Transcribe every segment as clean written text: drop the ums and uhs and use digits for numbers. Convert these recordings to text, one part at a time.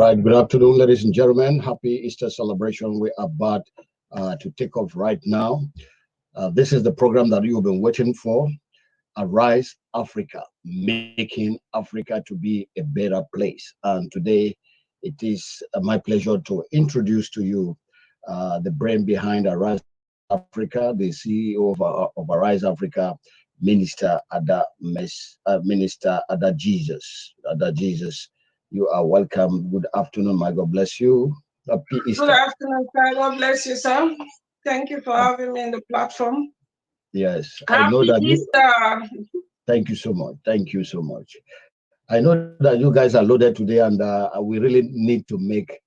right, good afternoon, ladies and gentlemen. Happy Easter celebration. We are about to take off right now. This is the program that you've been waiting for. Arise Africa, making Africa to be a better place. And today, it is my pleasure to introduce to you the brain behind Arise Africa, the CEO of Arise Africa, Minister Ada Jesus. Ada Jesus, you are welcome. Good afternoon, my God bless you. Happy Good Easter. afternoon, sir. God bless you, sir. Thank you for having me in the platform. Yes, I know Happy that you. Easter. Thank you so much. Thank you so much. I know that you guys are loaded today, and we really need to make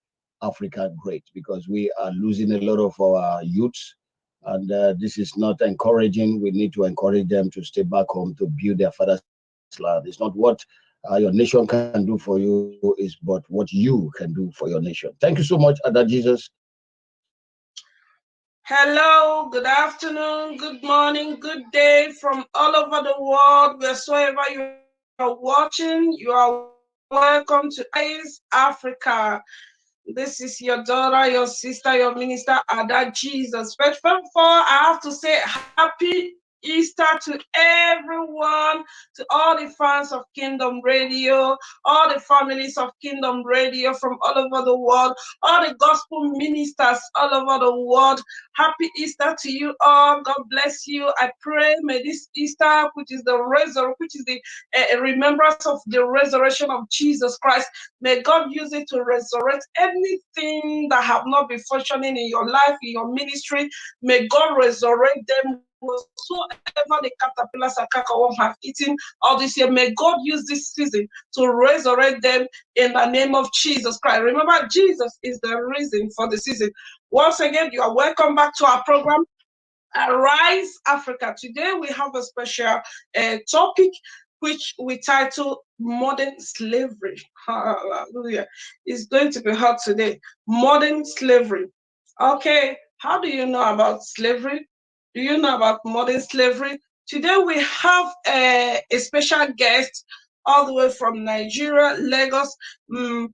Africa great because we are losing a lot of our youths, and this is not encouraging. We need to encourage them to stay back home to build their father's land. It's not what your nation can do for you, is but what you can do for your nation. Thank you so much, Ada Jesus. Hello, good afternoon, good morning, good day from all over the world, wheresoever you are watching. You are welcome to Eyes Africa. This is your daughter, your sister, your minister, Ada Jesus. But first of all, I have to say happy Easter to everyone, to all the fans of Kingdom Radio, all the families of Kingdom Radio from all over the world, all the gospel ministers all over the world. Happy Easter to you all. God bless you. I pray may this Easter, which is the remembrance of the resurrection of Jesus Christ, may God use it to resurrect anything that have not been functioning in your life, in your ministry. May God resurrect them whatsoever the caterpillars and cankerworm have eaten all this year. May God use this season to resurrect them in the name of Jesus Christ. Remember, Jesus is the reason for the season. Once again, you are welcome back to our program, Arise Africa. Today we have a special topic which we title Modern Slavery. Hallelujah. It's going to be hot today. Modern slavery. Okay, how do you know about slavery? Do you know about modern slavery? Today we have a special guest all the way from Nigeria, Lagos,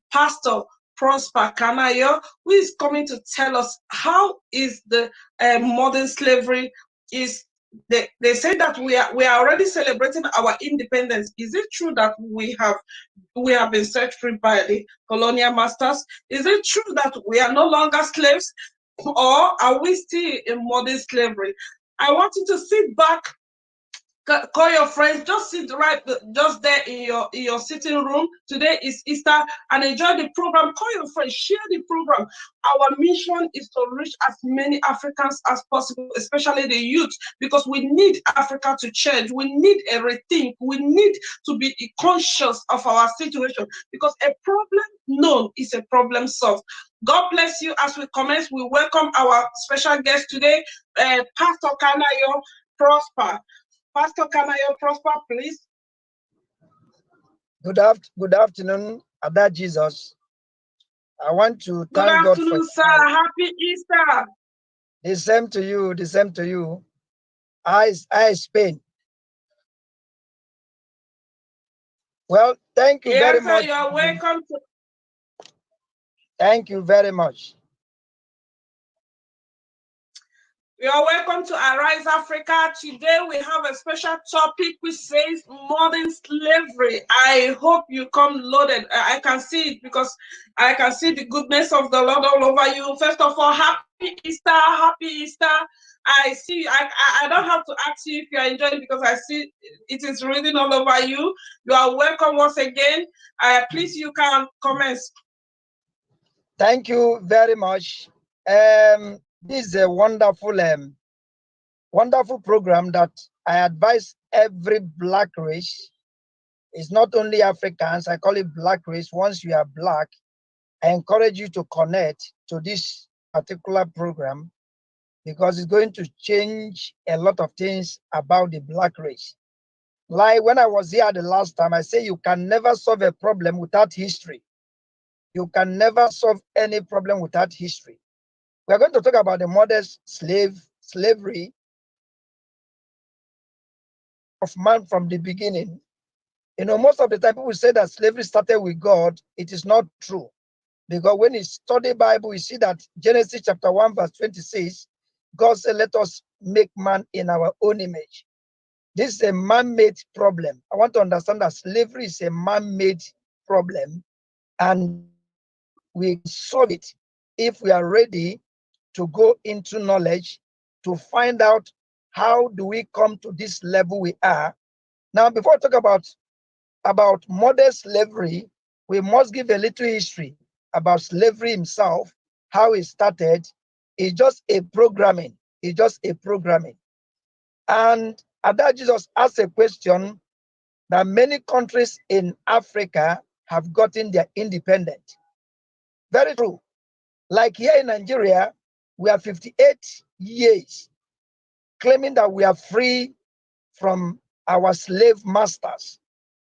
Pastor Prosper Kanayo, who is coming to tell us how is the modern slavery is. They say that we are already celebrating our independence. Is it true that we have been set free by the colonial masters? Is it true that we are no longer slaves, or are we still in modern slavery? I want you to sit back, call your friends, just sit just there in your sitting room. Today is Easter, and enjoy the program. Call your friends, share the program. Our mission is to reach as many Africans as possible, especially the youth, because we need Africa to change. We need a rethink. We need to be conscious of our situation, because a problem known is a problem solved. God bless you. As we commence, we welcome our special guest today, Pastor Kanayo Prosper. Pastor Kanayo Prosper, please. Good afternoon, Ada Jesus. I want to thank God for. Good afternoon, sir. Happy Easter. The same to you. The same to you. I Spain. Well, thank you very much. You are welcome to. Thank you very much. You are welcome to Arise Africa. Today we have a special topic which says modern slavery. I hope you come loaded. I can see it because I can see the goodness of the Lord all over you. First of all, happy Easter, happy Easter. I see. I don't have to ask you if you are enjoying, because I see it is reading all over you. You are welcome once again. Please, you can comment. Thank you very much. This is a wonderful program that I advise every black race. It's not only Africans, I call it black race. Once you are black, I encourage you to connect to this particular program, because it's going to change a lot of things about the black race. Like when I was here the last time, I say you can never solve a problem without history. You can never solve any problem without history. We're going to talk about the modern slavery of man from the beginning. You know, most of the time people say that slavery started with God. It is not true. Because when you study Bible, you see that Genesis chapter 1 verse 26, God said, let us make man in our own image. This is a man-made problem. I want to understand that slavery is a man-made problem, and we solve it if we are ready to go into knowledge to find out how do we come to this level we are. Now, before I talk about modern slavery, we must give a little history about slavery himself, how it started. It's just a programming. It's just a programming. And Ada Jesus asked a question that many countries in Africa have gotten their independence. Very true. Like here in Nigeria, we are 58 years claiming that we are free from our slave masters.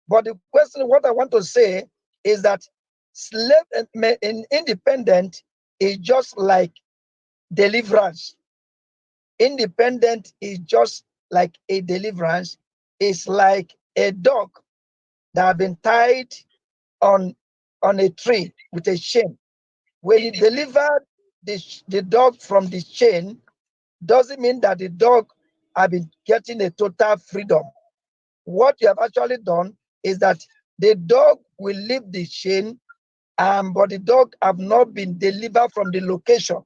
But the question, what I want to say is that slave and independent is just like deliverance. Independent is just like a deliverance. It's like a dog that have been tied on a tree with a chain. When you deliver the dog from the chain, doesn't mean that the dog have been getting a total freedom. What you have actually done is that the dog will leave the chain, but the dog have not been delivered from the location.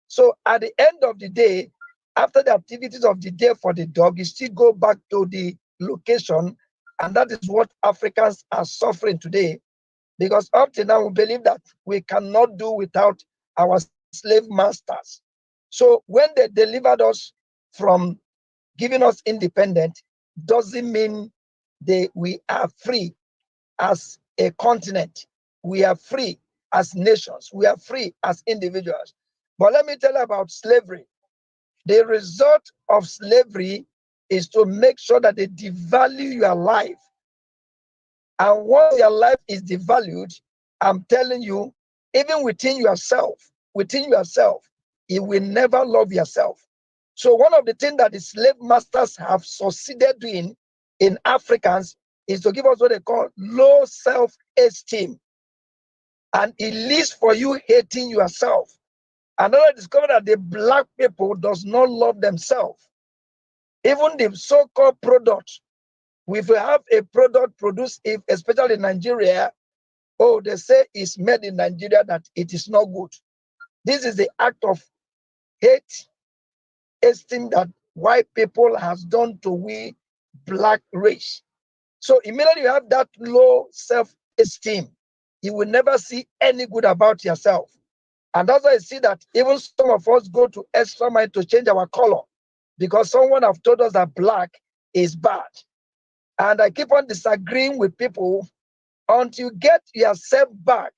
So at the end of the day, after the activities of the day for the dog, you still go back to the location, and that is what Africans are suffering today. Because up to now, we believe that we cannot do without our slave masters. So when they delivered us from giving us independence, doesn't mean we are free as a continent. We are free as nations. We are free as individuals. But let me tell you about slavery. The result of slavery is to make sure that they devalue your life. And once your life is devalued, I'm telling you, even within yourself, you will never love yourself. So one of the things that the slave masters have succeeded doing in Africans is to give us what they call low self-esteem. And it leads for you hating yourself. And I discovered that the black people does not love themselves. Even the so-called product, if we have a product produced, especially in Nigeria, oh, they say it's made in Nigeria, that it is not good. This is the act of hate, esteem that white people has done to we black race. So immediately you have that low self-esteem, you will never see any good about yourself. And that's why I see that even some of us go to extra mile to change our color because someone have told us that black is bad. And I keep on disagreeing with people. Until you get yourself back,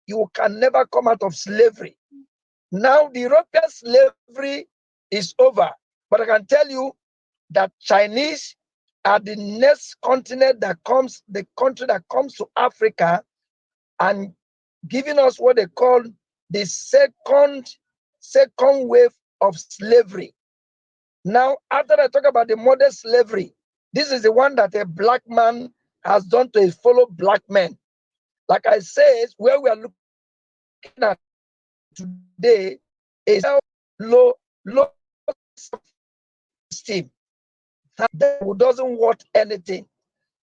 you can never come out of slavery. Now the European slavery is over, but I can tell you that Chinese are the next continent that comes, the country that comes to Africa and giving us what they call the second wave of slavery. Now, after I talk about the modern slavery, this is the one that a black man has done to his fellow black men. Like I said, where we are looking at today is low esteem. Who doesn't want anything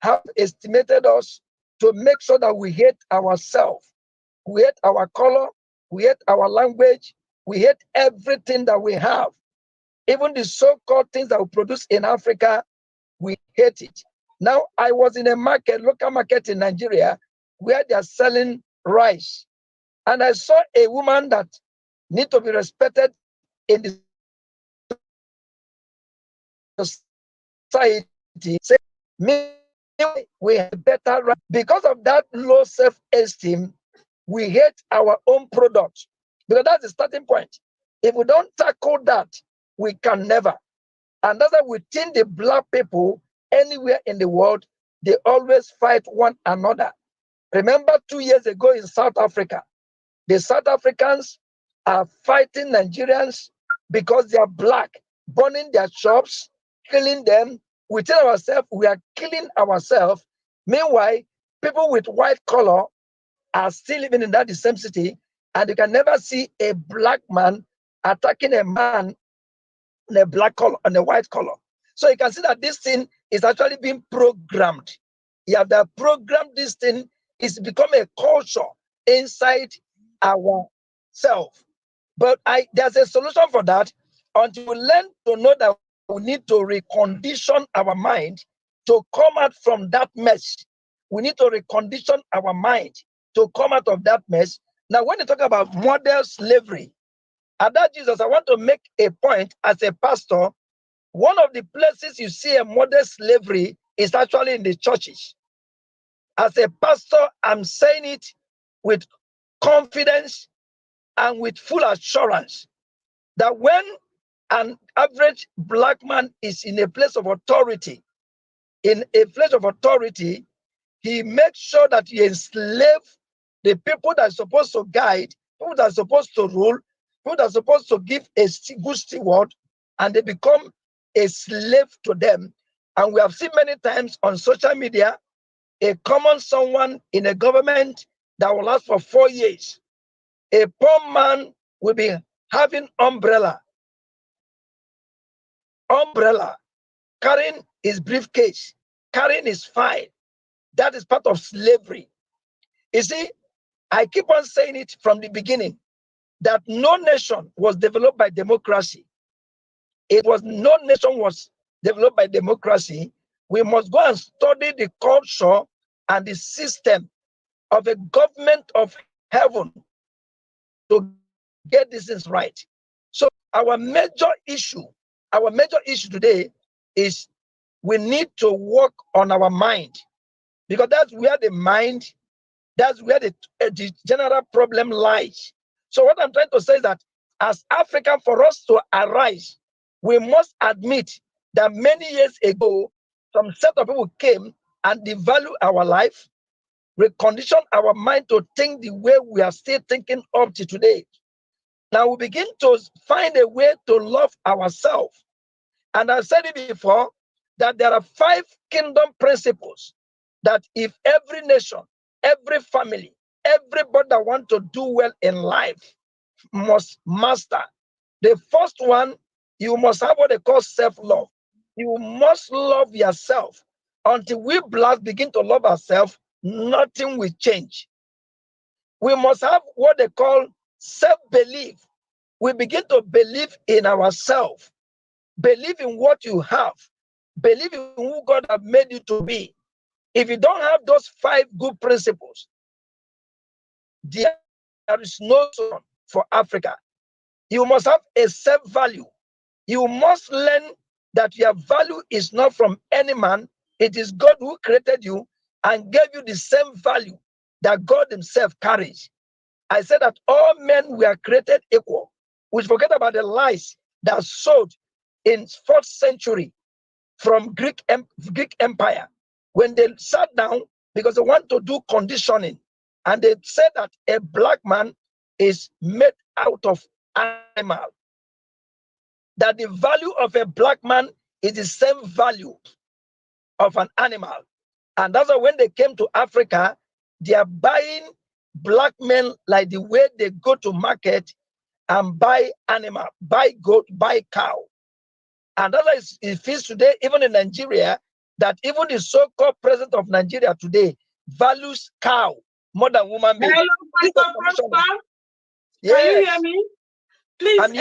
have estimated us to make sure that we hate ourselves, we hate our color, we hate our language, we hate everything that we have. Even the so-called things that we produce in Africa, we hate it. Now, I was in a market, local market in Nigeria, where they are selling rice. And I saw a woman that need to be respected in the society. Say, we have better rice. Because of that low self-esteem, we hate our own product. Because that's the starting point. If we don't tackle that, we can never. And that's why within the black people, anywhere in the world, they always fight one another. Remember 2 years ago in South Africa, the South Africans are fighting Nigerians because they are black, burning their shops, killing them. Within ourselves, we are killing ourselves. Meanwhile, people with white color are still living in that the same city, and you can never see a black man attacking a man in a black color and a white color. So you can see that this thing is actually being programmed. You have that programmed this thing, it's become a culture inside ourself. But there's a solution for that until we learn to know that we need to recondition our mind to come out from that mess. We need to recondition our mind to come out of that mess. Now, when you talk about modern slavery, at that Jesus, I want to make a point as a pastor. One of the places you see a modern slavery is actually in the churches. As a pastor, I'm saying it with confidence and with full assurance that when an average black man is in a place of authority, he makes sure that he enslaves the people that are supposed to guide, people that are supposed to rule, people that are supposed to give a good steward, and they become a slave to them. And we have seen many times on social media, a common someone in a government that will last for 4 years. A poor man will be having umbrella, carrying his briefcase, carrying his file. That is part of slavery. You see, I keep on saying it from the beginning that no nation was developed by democracy. No nation was developed by democracy. We must go and study the culture and the system of a government of heaven to get these things right. So our major issue today is we need to work on our mind, because that's where the general problem lies. So what I'm trying to say is that as Africa, for us to arise, we must admit that many years ago, some set of people came and devalue our life, recondition our mind to think the way we are still thinking up to today. Now we begin to find a way to love ourselves. And I said it before, that there are 5 kingdom principles that if every nation, every family, everybody that wants to do well in life must master. The first one, you must have what they call self-love. You must love yourself. Until we blacks begin to love ourselves, nothing will change. We must have what they call self-belief. We begin to believe in ourselves, believe in what you have, believe in who God has made you to be. If you don't have those 5 good principles, there is no solution for Africa. You must have a self-value. You must learn that your value is not from any man. It is God who created you and gave you the same value that God himself carries. I said that all men were created equal. We forget about the lies that sold in 4th century from Greek Empire, when they sat down because they want to do conditioning, and they said that a black man is made out of animal, that the value of a black man is the same value of an animal. And that's why when they came to Africa, they are buying black men like the way they go to market and buy animal, buy goat, buy cow. And that's why it feels today, even in Nigeria, that even the so-called president of Nigeria today values cow more than woman being. Hello, Pastor Prosper. Yes. Can you hear me? Please, can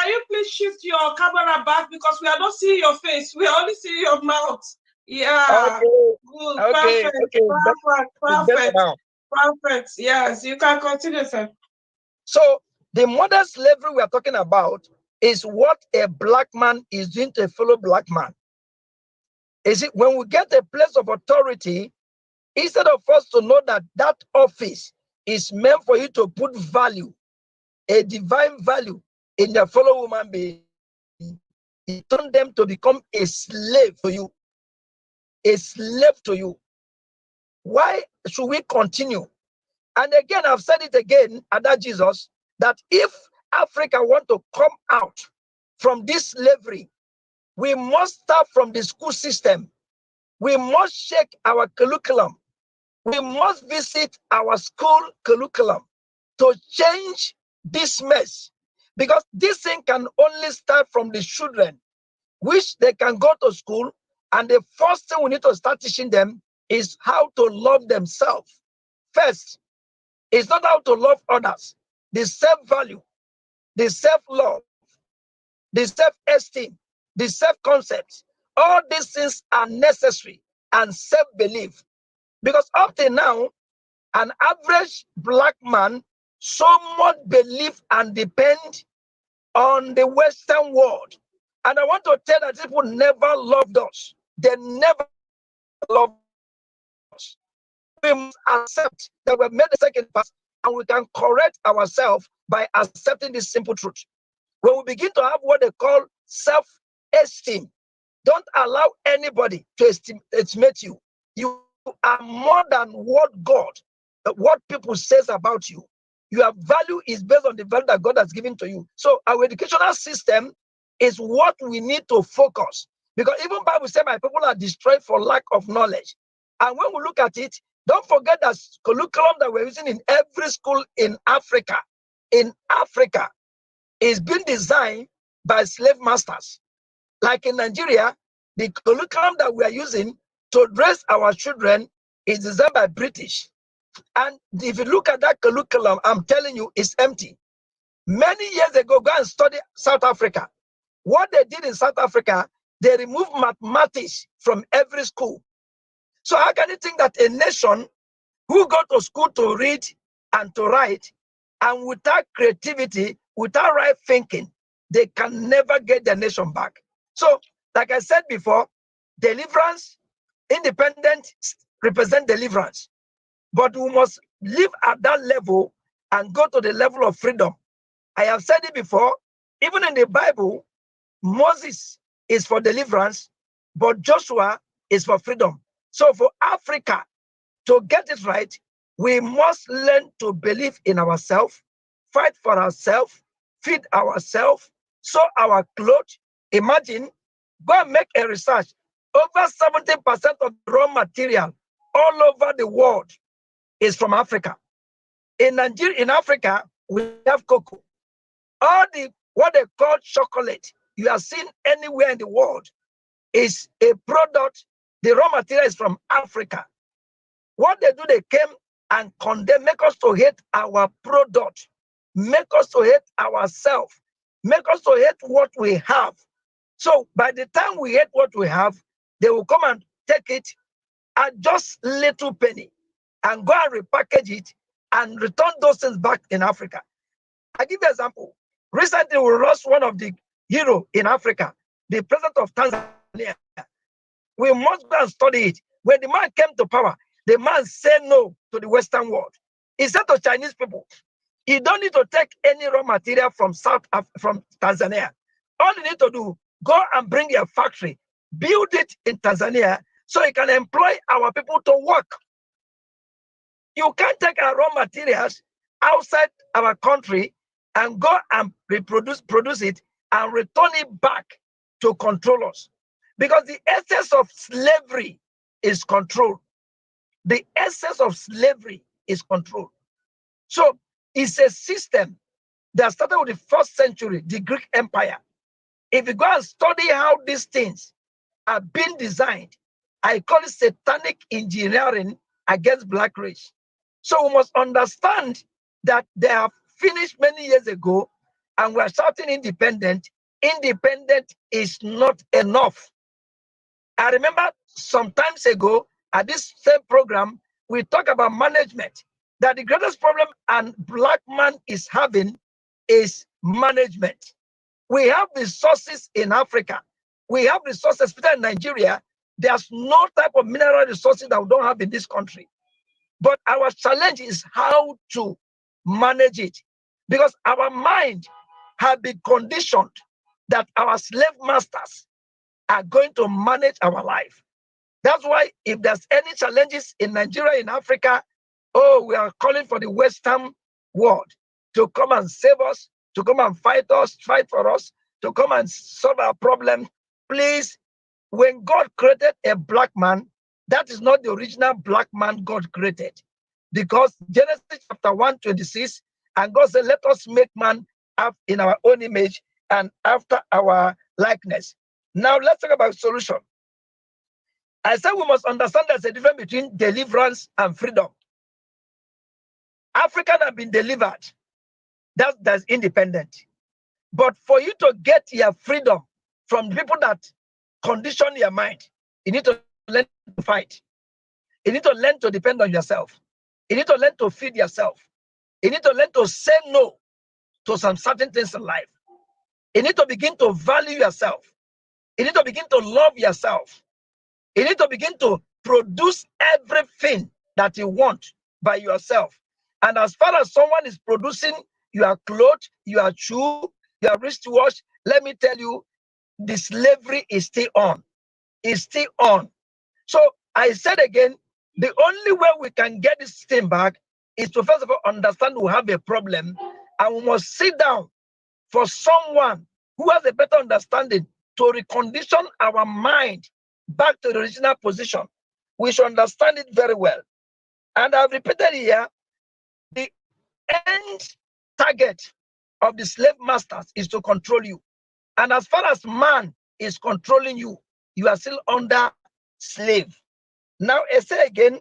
you please shift your camera back, because we are not seeing your face. We are only seeing your mouth. Yeah. Okay. Good. Okay. Perfect. Yes, you can continue, sir. So the modern slavery we are talking about is what a black man is doing to a fellow black man. Is it when we get a place of authority, instead of us to know that that office is meant for you to put value, a divine value in your fellow human being, you turn them to become a slave to you. A slave to you. Why should we continue? And again, I've said it again, and that Jesus, that if Africa want to come out from this slavery, we must start from the school system. We must shake our curriculum. We must visit our school curriculum to change this mess, because this thing can only start from the children, which they can go to school, and the first thing we need to start teaching them is how to love themselves. First, it's not how to love others. The self-value, the self-love, the self-esteem, the self-concept, all these things are necessary, and self-belief. Because up to now, an average black man so much believe and depend on the Western world. And I want to tell that people never loved us. They never loved us. We must accept that we have made the second pass, and we can correct ourselves by accepting this simple truth. When we begin to have what they call self-esteem, don't allow anybody to estimate you. You are more than what people says about you. Your value is based on the value that God has given to you. So our educational system is what we need to focus, because even Bible says my people are destroyed for lack of knowledge. And when we look at it, don't forget that curriculum that we're using in every school in Africa is being designed by slave masters. Like in Nigeria, the curriculum that we are using to raise our children is designed by British. And if you look at that curriculum, I'm telling you, it's empty. Many years ago, go and study South Africa. What they did in South Africa, they removed mathematics from every school. So how can you think that a nation who go to school to read and to write, and without creativity, without right thinking, they can never get their nation back? So, like I said before, deliverance, independence represent deliverance. But we must live at that level and go to the level of freedom. I have said it before, even in the Bible, Moses is for deliverance, but Joshua is for freedom. So for Africa to get it right, we must learn to believe in ourselves, fight for ourselves, feed ourselves, sew our clothes. Imagine, go and make a research. Over 70% of the raw material all over the world is from Africa. In Nigeria, in Africa, we have cocoa. All the what they call chocolate you are seeing anywhere in the world is a product. The raw material is from Africa. What they do, they came and condemn, make us to hate our product, make us to hate ourselves, make us to hate what we have. So by the time we hate what we have, they will come and take it at just little penny and go and repackage it and return those things back in Africa. I give you an example. Recently, we lost one of the heroes in Africa, the president of Tanzania. We must go and study it. When the man came to power, the man said no to the Western world. He said to Chinese people, you don't need to take any raw material from from Tanzania. All you need to do, go and bring your factory, build it in Tanzania, so you can employ our people to work. You can't take our raw materials outside our country and go and produce it and return it back to control us. Because the essence of slavery is control. The essence of slavery is control. So it's a system that started with the 1st century, the Greek Empire. If you go and study how these things are being designed, I call it satanic engineering against black race. So we must understand that they have finished many years ago, and we're shouting independent. Independent is not enough. I remember some times ago at this same program, we talk about management, that the greatest problem a black man is having is management. We have resources in Africa. We have resources, especially in Nigeria. There's no type of mineral resources that we don't have in this country. But our challenge is how to manage it, because our mind has been conditioned that our slave masters are going to manage our life. That's why if there's any challenges in Nigeria, in Africa, oh, we are calling for the Western world to come and save us, to come and fight for us, to come and solve our problem. Please, when God created a black man, That is not the original black man God created. Because Genesis chapter 1:26, and God said, let us make man in our own image and after our likeness. Now let's talk about solution. I said we must understand there's a difference between deliverance and freedom. Africans have been delivered. That's independent. But for you to get your freedom from people that condition your mind, you need to learn to fight. You need to learn to depend on yourself. You need to learn to feed yourself. You need to learn to say no to some certain things in life. You need to begin to value yourself. You need to begin to love yourself. You need to begin to produce everything that you want by yourself. And as far as someone is producing your clothes, your shoe, your wristwatch, let me tell you, the slavery is still on. It's still on. So I said again, the only way we can get this thing back is to first of all understand we have a problem, and we must sit down for someone who has a better understanding to recondition our mind back to the original position. We should understand it very well. And I've repeated here, the end target of the slave masters is to control you. And as far as man is controlling you, you are still under slave. Now, I say again,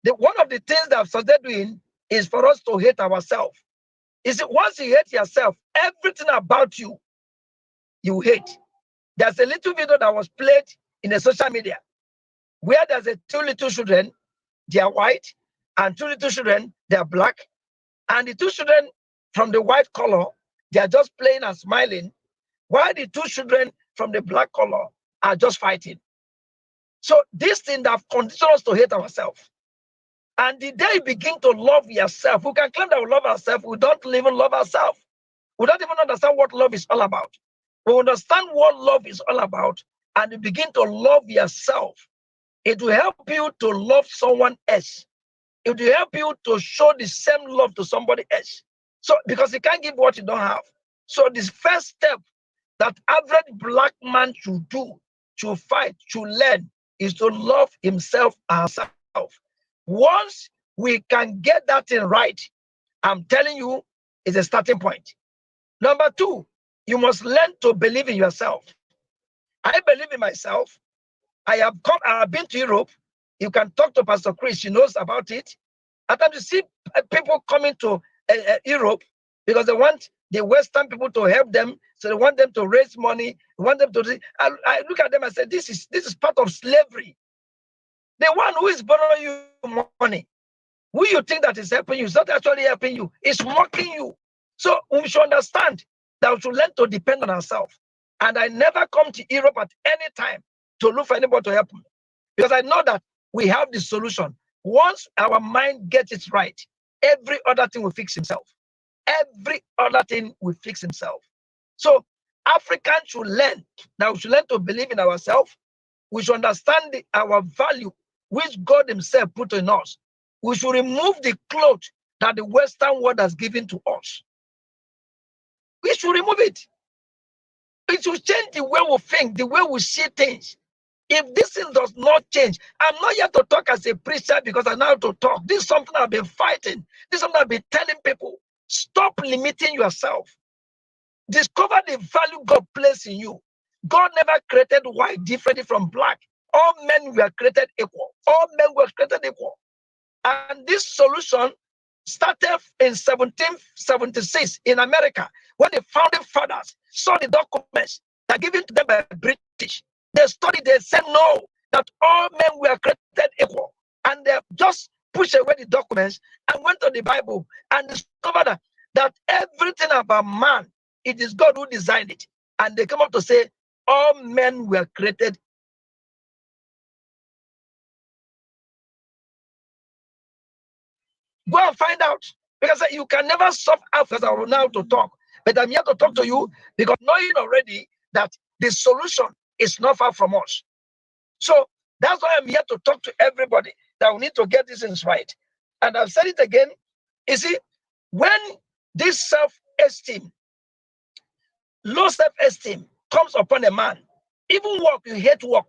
one of the things that I've started doing is for us to hate ourselves. You see, once you hate yourself, everything about you, you hate. There's a little video that was played in the social media where there's two little children, they are white, and two little children, they are black. And the two children from the white color, they are just playing and smiling, while the two children from the black color are just fighting. So this thing that conditions us to hate ourselves. And the day you begin to love yourself, we can claim that we love ourselves, we don't even love ourselves. We don't even understand what love is all about. We understand what love is all about, and you begin to love yourself. It will help you to love someone else. It will help you to show the same love to somebody else. So, because you can't give what you don't have. So this first step that average black man should do, should fight, should learn, is to love himself and herself. Once we can get that thing right, I'm telling you, it's a starting point. Number two, you must learn to believe in yourself. I believe in myself. I have been to Europe. You can talk to Pastor Chris, she knows about it. At times you see people coming to Europe because they want the Western people to help them, so they want them to raise money, they want them to. I look at them and say, this is part of slavery. The one who is borrowing you money, who you think that is helping you, is not actually helping you, it's mocking you. So we should understand that we should learn to depend on ourselves. And I never come to Europe at any time to look for anybody to help me, because I know that we have the solution. Once our mind gets it right, every other thing will fix itself. Every other thing will fix itself. So Africans should learn. Now we should learn to believe in ourselves. We should understand our value, which God himself put in us. We should remove the cloth that the Western world has given to us. We should remove it. It should change the way we think, the way we see things. If this thing does not change, I'm not here to talk as a preacher because I know how to talk. This is something I've been fighting. This is something I've been telling people. Stop limiting yourself. Discover the value God placed in you. God never created white differently from black. All men were created equal. All men were created equal. And this solution started in 1776 in America, when the founding fathers saw the documents that given to them by British. They studied, they said no, that all men were created equal. And they just pushed away the documents and went to the Bible and discovered that everything about man, it is God who designed it. And they come up to say all men were created. Go and find out. Because you can never solve Africa. I will now to talk. But I'm here to talk to you because knowing already that the solution is not far from us. So that's why I'm here to talk to everybody that we need to get these things right. And I've said it again. You see, when this self-esteem, low self-esteem comes upon a man, even work, you hate work.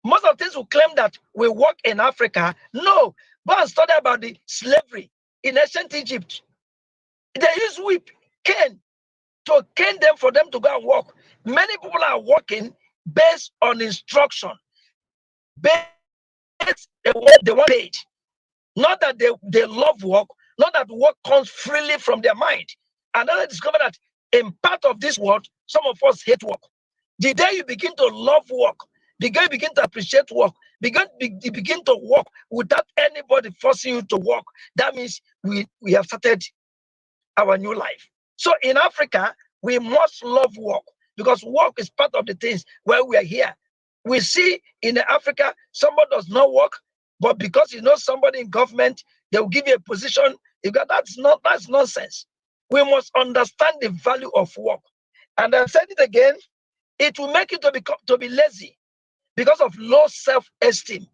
Most of the things will claim that we work in Africa. No, go and study about the slavery in ancient Egypt. They use whip, cane, to cane them for them to go and work. Many people are working based on instruction, based on what they want paid. Not that they love work, not that work comes freely from their mind. And then I discovered that in part of this world, some of us hate work. The day you begin to love work, the day you begin to appreciate work, you begin to work without anybody forcing you to work, that means we have started our new life. So in Africa, we must love work because work is part of the things where we are here. We see in Africa, somebody does not work, but because you know somebody in government, they will give you a position. That's nonsense. We must understand the value of work. And I said it again, it will make you to be lazy because of low self-esteem.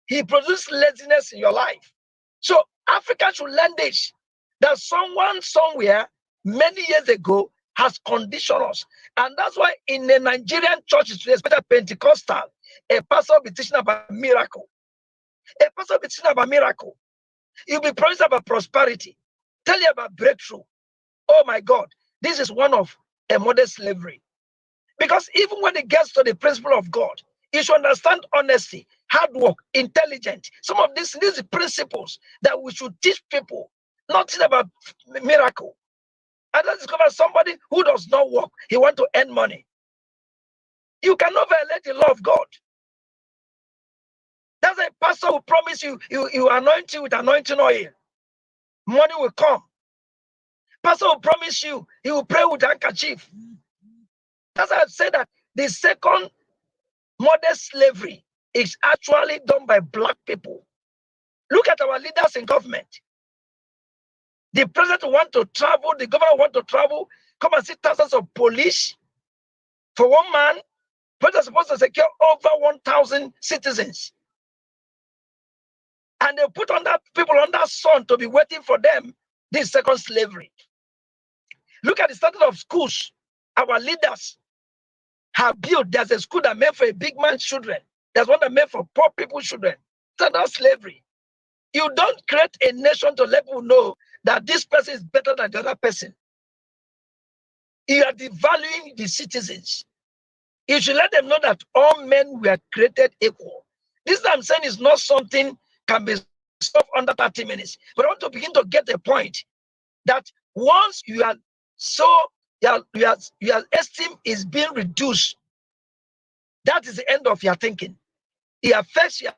He produces laziness in your life. So Africa should learn this, that someone somewhere many years ago has conditioned us. And that's why in the Nigerian churches today, especially Pentecostal, a pastor will be teaching about miracle. A pastor will be teaching about miracle. He'll be preaching about prosperity, tell you about breakthrough. Oh my God, this is one of a modern slavery. Because even when it gets to the principle of God, you should understand honesty, hard work, intelligence. Some of these principles that we should teach people, nothing about miracle. And let's discover somebody who does not work, he wants to earn money. You cannot violate the law of God. That's a pastor who promise you anoint you with anointing oil. Money will come. Pastor will promise you, he will pray with handkerchief. That's why I've said that the second modern slavery is actually done by black people. Look at our leaders in government. The president want to travel, the governor want to travel, come and see thousands of police. For one man, president is supposed to secure over 1,000 citizens. And they put on that people on that sun to be waiting for them. This second slavery. Look at the status of schools. Our leaders have built. There's a school that made for a big man's children. There's one that made for poor people's children. That's not slavery. You don't create a nation to let people know that this person is better than the other person. You are devaluing the citizens. You should let them know that all men were created equal. This I'm saying is not something can be solved under 30 minutes. But I want to begin to get a point that once you are so your esteem is being reduced, that is the end of your thinking. It affects your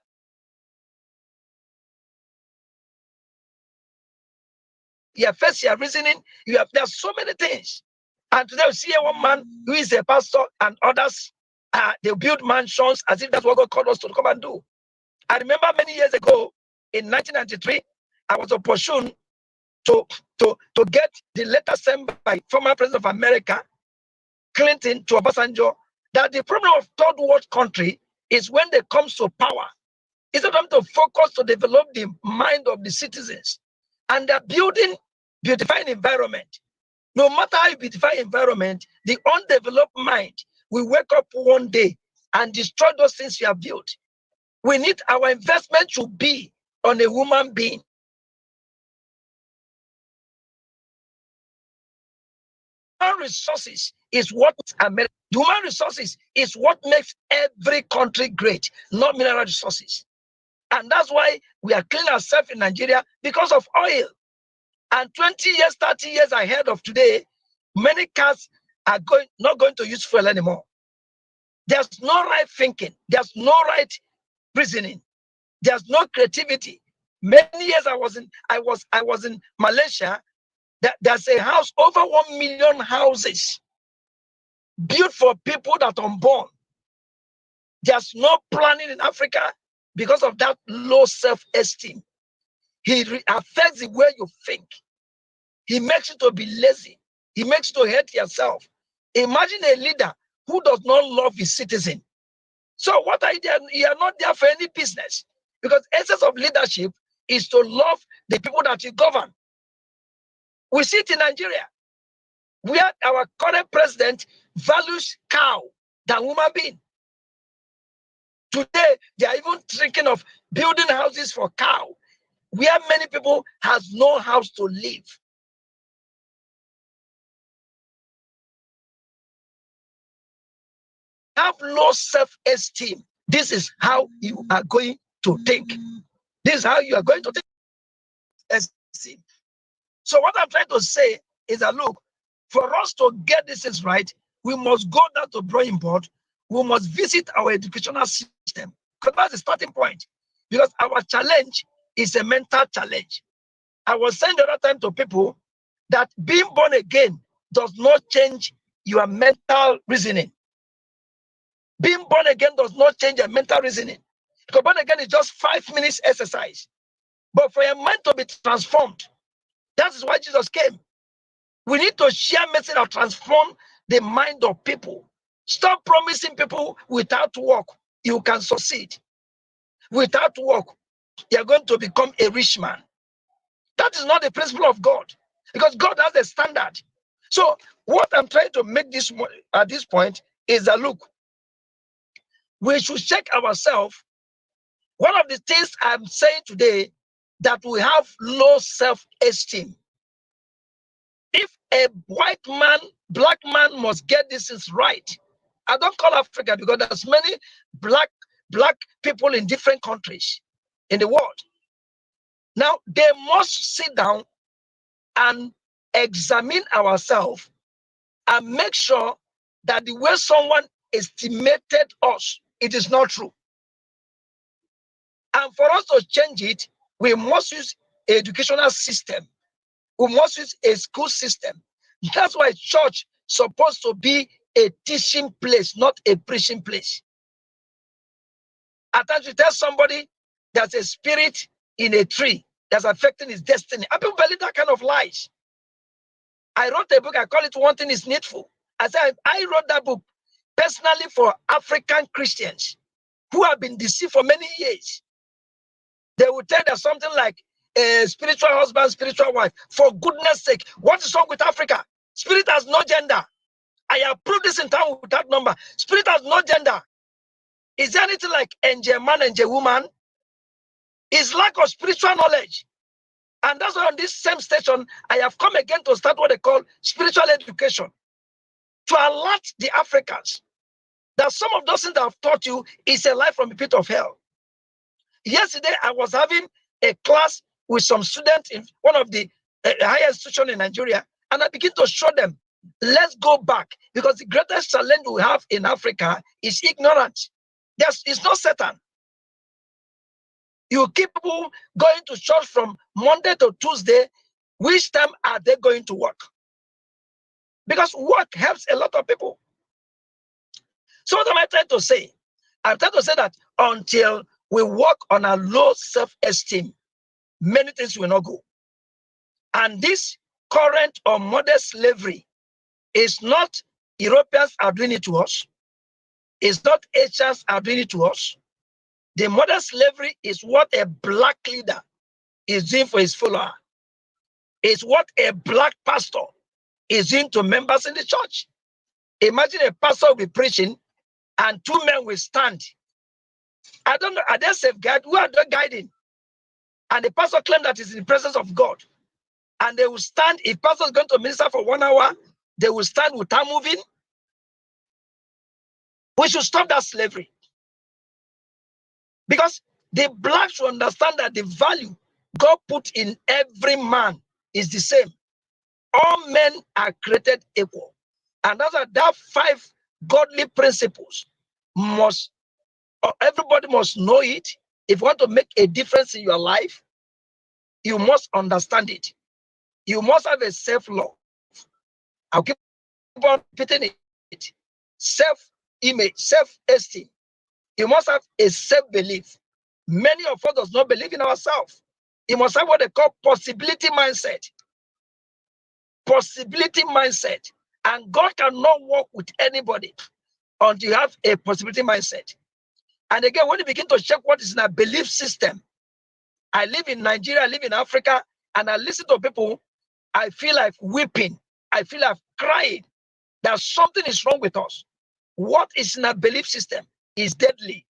reasoning. There's so many things. And today we see one man who is a pastor and others they build mansions as if that's what God called us to come and do. I remember many years ago in 1993, I was opportune to get the letter sent by former president of America, Clinton, to Obasanjo, that the problem of third world country is when they come to power. It's for them to focus to develop the mind of the citizens. And they're beautifying environment. No matter how you beautify environment, the undeveloped mind will wake up one day and destroy those things you have built. We need our investment to be on a human being. Human resources is what America. Human resources is what makes every country great, not mineral resources. And that's why we are killing ourselves in Nigeria because of oil. And 20 years, 30 years ahead of today, many cars are not going to use fuel anymore. There's no right thinking. There's no right reasoning. There's no creativity. Many years I was in Malaysia. There's a house, over 1 million houses built for people that are unborn. There's no planning in Africa because of that low self-esteem. He affects the way you think. He makes you to be lazy. He makes you to hate yourself. Imagine a leader who does not love his citizen. So what are you there? You are not there for any business, because essence of leadership is to love the people that you govern. We see it in Nigeria, where our current president values cow than human being. Today, they are even thinking of building houses for cow, where many people has no house to live. Have low self-esteem. This is how you are going to think. This is how you are going to think. So what I'm trying to say is that, look, for us to get this is right, we must go down to drawing board. We must visit our educational system, because that's the starting point. Because our challenge is a mental challenge. I was saying the other time to people that being born again does not change your mental reasoning. Being born again does not change your mental reasoning. Because born again is just 5 minutes exercise. But for your mind to be transformed, that is why Jesus came. We need to share message that transform the mind of people. Stop promising people without work, you can succeed. Without work, you're going to become a rich man. That is not the principle of God, because God has a standard. So what I'm trying to make this at this point is that, look, we should check ourselves. One of the things I'm saying today, that we have low self-esteem. If a white man, black man must get this is right. I don't call Africa because there's many black people in different countries in the world. Now they must sit down and examine ourselves and make sure that the way someone estimated us, it is not true. And for us to change it, we must use an educational system. We must use a school system. That's why church supposed to be a teaching place, not a preaching place. At times you tell somebody there's a spirit in a tree that's affecting his destiny, and people believe that kind of lies. I wrote a book, I call it One Thing is Needful. I wrote that book personally for African Christians who have been deceived for many years. They will tell there's something like a spiritual husband, spiritual wife. For goodness sake, what is wrong with Africa? Spirit has no gender. I have proved this in town with that number. Spirit has no gender. Is there anything like angel man, angel woman? It's lack of spiritual knowledge. And that's why on this same station, I have come again to start what they call spiritual education, to alert the Africans that some of those things that I've taught you is a life from the pit of hell. Yesterday, I was having a class with some students in one of the higher institutions in Nigeria, and I begin to show them, let's go back, because the greatest challenge we have in Africa is ignorance. It's not Satan. You keep people going to church from Monday to Tuesday. Which time are they going to work? Because work helps a lot of people. So what am I trying to say? I'm trying to say that until we work on a low self-esteem, many things will not go. And this current or modern slavery is not Europeans are doing it to us. It's not Asians are doing it to us. The modern slavery is what a black leader is doing for his follower. It's what a black pastor is doing to members in the church. Imagine a pastor will be preaching and two men will stand. I don't know, are they safeguard? Who are they guiding? And the pastor claims that he's in the presence of God. And they will stand, if pastor is going to minister for 1 hour, they will stand without moving. We should stop that slavery. Because the blacks should understand that the value God put in every man is the same. All men are created equal. And that 5 godly principles everybody must know it. If you want to make a difference in your life, you must understand it. You must have a self-love. I'll keep on repeating it. Self-image, self-esteem. You must have a self-belief. Many of us does not believe in ourselves. You must have what they call possibility mindset. Possibility mindset. And God cannot work with anybody until you have a possibility mindset. And again, when you begin to check what is in a belief system, I live in Nigeria, I live in Africa, and I listen to people, I feel like weeping. I feel like crying that something is wrong with us. What is in a belief system is deadly.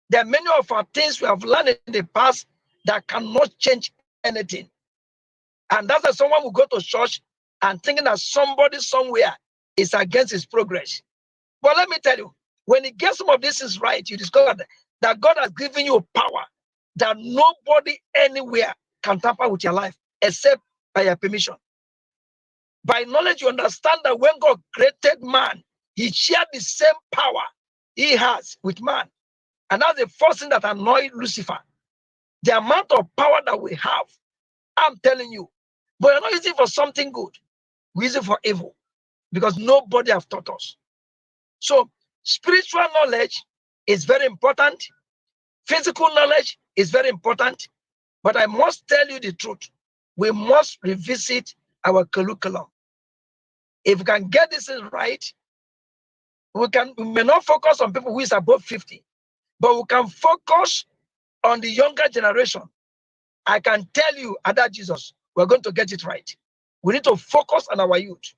There are many of our things we have learned in the past that cannot change anything. And that's why someone will go to church and thinking that somebody somewhere is against his progress. But let me tell you, when you get some of this is right, you discover that God has given you power that nobody anywhere can tamper with your life except by your permission. By knowledge, you understand that when God created man, he shared the same power he has with man. And that's the first thing that annoyed Lucifer. The amount of power that we have, I'm telling you. But we're not using it for something good. We use it for evil because nobody have taught us. So spiritual knowledge is very important. Physical knowledge is very important. But I must tell you the truth. We must revisit our curriculum. If we can get this right, we may not focus on people who is above 50, but we can focus on the younger generation. I can tell you, Ada Jesus, we're going to get it right. We need to focus on our youth.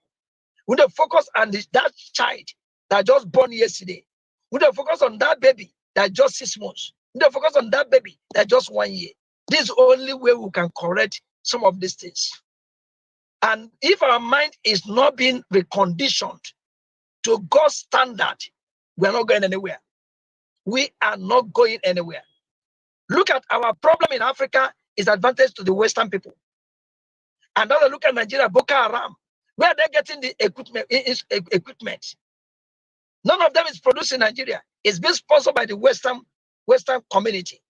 We need to focus on that child that just born yesterday. We need to focus on that baby that just 6 months. We need to focus on that baby that just 1 year. This is the only way we can correct some of these things. And if our mind is not being reconditioned to God's standard, we are not going anywhere. We are not going anywhere. Look at our problem in Africa is advantage to the Western people. And now look at Nigeria, Boko Haram. Where are they getting the equipment? None of them is produced in Nigeria. It's being sponsored by the Western community.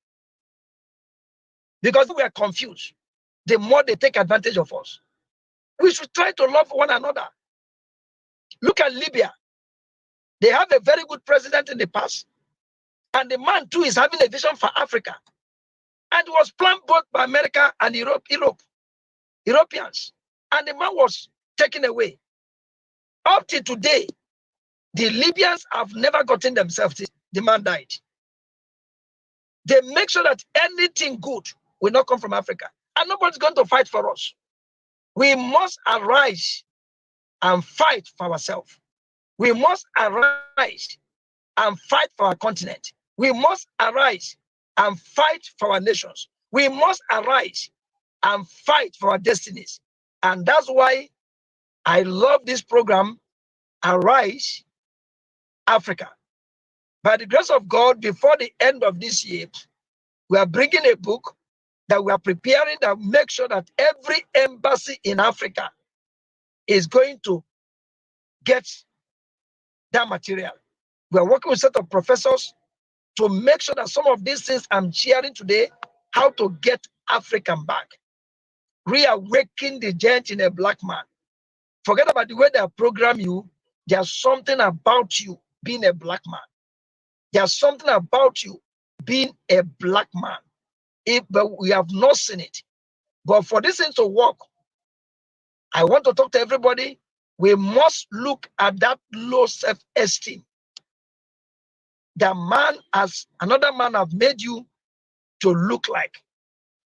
Because we are confused. The more they take advantage of us. We should try to love one another. Look at Libya. They have a very good president in the past. And the man too is having a vision for Africa. And it was planned both by America and Europeans. And the man was taken away. Up to today, the Libyans have never gotten themselves. The man died. They make sure that anything good will not come from Africa. And nobody's going to fight for us. We must arise and fight for ourselves. We must arise and fight for our continent. We must arise and fight for our nations. We must arise and fight for our destinies. And that's why I love this program, Arise Africa. By the grace of God, before the end of this year, we are bringing a book that we are preparing that make sure that every embassy in Africa is going to get that material. We are working with a set of professors to make sure that some of these things I'm sharing today, how to get African back. Reawaken the giant in a black man. Forget about the way they program you. There's something about you being a black man. There's something about you being a black man. But we have not seen it. But for this thing to work, I want to talk to everybody. We must look at that low self-esteem. That man as another man have made you to look like.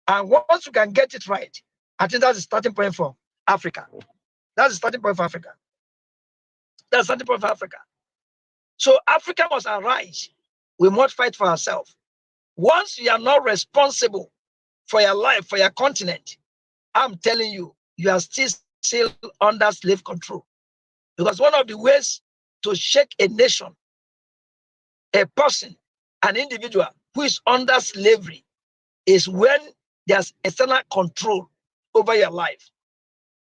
And once you can get it right, I think that's the starting point for Africa. That's the starting point for Africa. That's the starting point for Africa. So Africa must arise. We must fight for ourselves. Once you are not responsible for your life, for your continent, I'm telling you, you are still under slave control. Because one of the ways to shake a nation, a person, an individual who is under slavery is when there's external control over your life.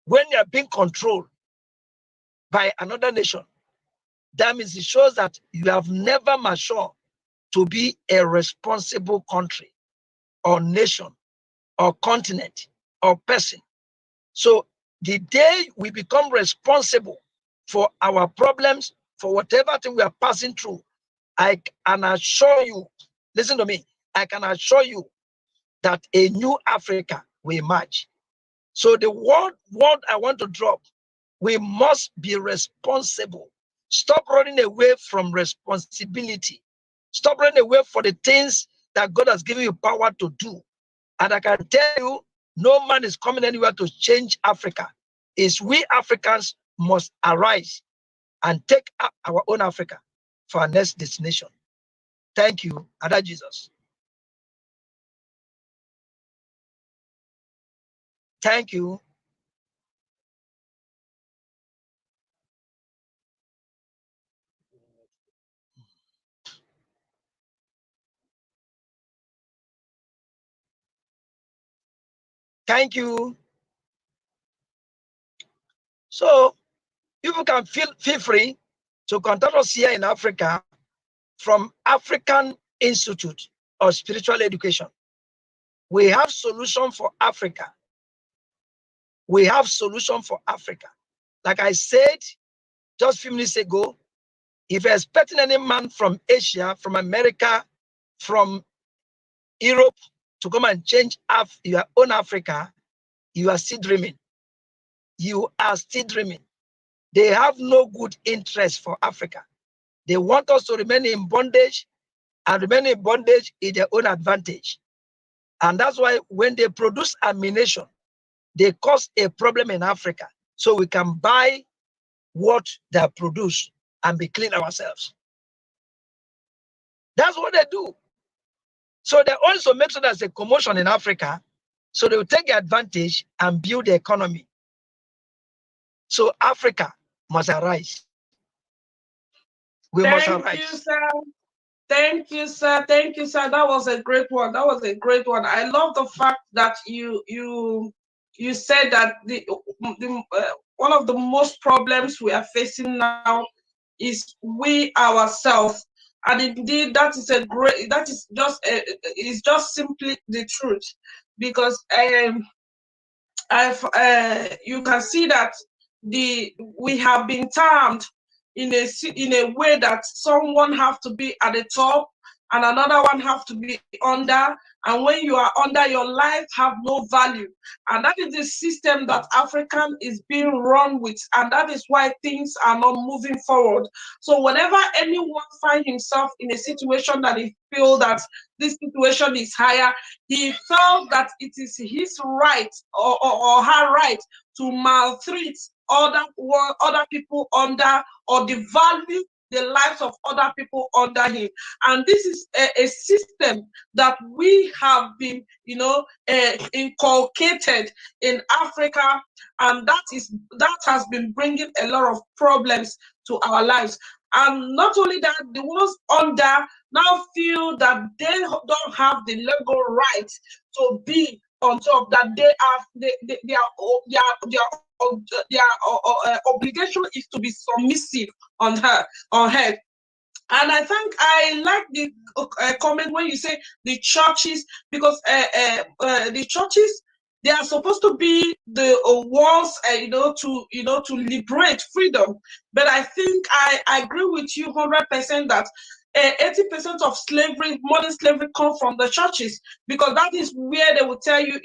When you're being controlled by another nation, that means it shows that you have never matured to be a responsible country or nation or continent or person. So the day we become responsible for our problems, for whatever thing we are passing through, I can assure you, listen to me, I can assure you that a new Africa will emerge. So the word I want to drop, we must be responsible. Stop running away from responsibility. Stop running away for the things that God has given you power to do. And I can tell you, no man is coming anywhere to change Africa. It's we Africans must arise and take up our own Africa for our next destination. Thank you, Ada Jesus. Thank you. Thank you. So people can feel free to contact us here in Africa from African Institute of Spiritual Education. We have solution for Africa. We have solution for Africa. Like I said just a few minutes ago, if you're expecting any man from Asia, from America, from Europe to come and change your own Africa, you are still dreaming. You are still dreaming. They have no good interest for Africa. They want us to remain in bondage, and remain in bondage is their own advantage. And that's why when they produce ammunition, they cause a problem in Africa. So we can buy what they produce and be clean ourselves. That's what they do. So they also make sure there's a commotion in Africa. So they will take the advantage and build the economy. So Africa must arise. We must arise. Thank you, sir. Thank you, sir. Thank you, sir. That was a great one. That was a great one. I love the fact that you said that one of the most problems we are facing now is we ourselves, and indeed that is just simply the truth, because you can see that we have been termed in a way that someone have to be at the top and another one have to be under, and when you are under, your life have no value. And that is the system that African is being run with, and that is why things are not moving forward. So whenever anyone finds himself in a situation that he feels that this situation is higher, he felt that it is his right or her right to maltreat other people under, or devalue the lives of other people under him. And this is a system that we have been, inculcated in Africa, and that has been bringing a lot of problems to our lives. And not only that, the ones under now feel that they don't have the legal right to be on top, that their obligation is to be submissive on her. And I think I like the comment when you say the churches, because the churches, they are supposed to be the ones, to liberate freedom. But I think I agree with you 100% that 80% of slavery, modern slavery, comes from the churches, because that is where they will tell you,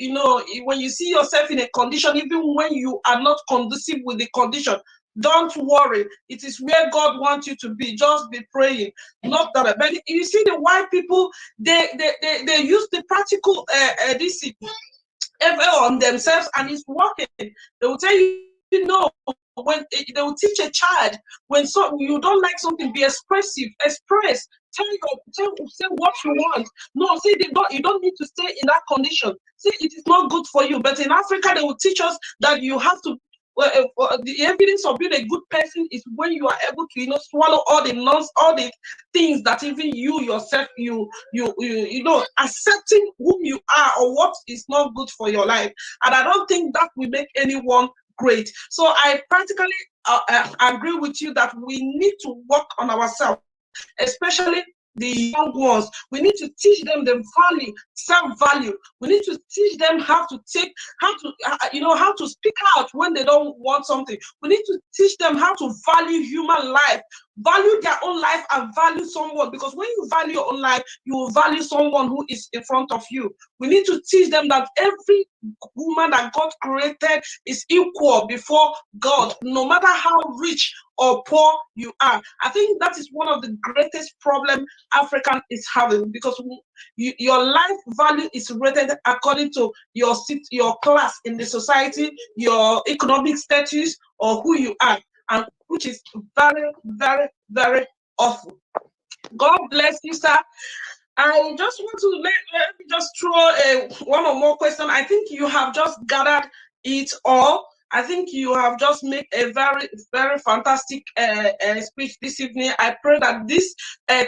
when you see yourself in a condition, even when you are not conducive with the condition, don't worry. It is where God wants you to be. Just be praying. Not that. But you see, the white people, they use the practical this on themselves, and it's working. They will tell you, when they will teach a child, when you don't like something, be expressive. Express. Say what you want. No, see, you don't need to stay in that condition. See, it is not good for you. But in Africa, they will teach us that you have to. The evidence of being a good person is when you are able to, swallow all the things that even you yourself, accepting whom you are or what is not good for your life. And I don't think that will make anyone great. So I practically agree with you that we need to work on ourselves, especially the young ones. We need to teach them the value, self-value. We need to teach them how to speak out when they don't want something. We need to teach them how to value human life, value their own life, and value someone. Because when you value your own life, you will value someone who is in front of you. We need to teach them that every woman that God created is equal before God, no matter how rich or poor you are. I think that is one of the greatest problems African is having, because your life value is rated according to your class in the society, your economic status, or who you are, and which is very, very, very awful. God bless you, sir. I just want to let me just throw one or more question. I think you have just gathered it all. I think you have just made a very, very fantastic speech this evening. I pray that this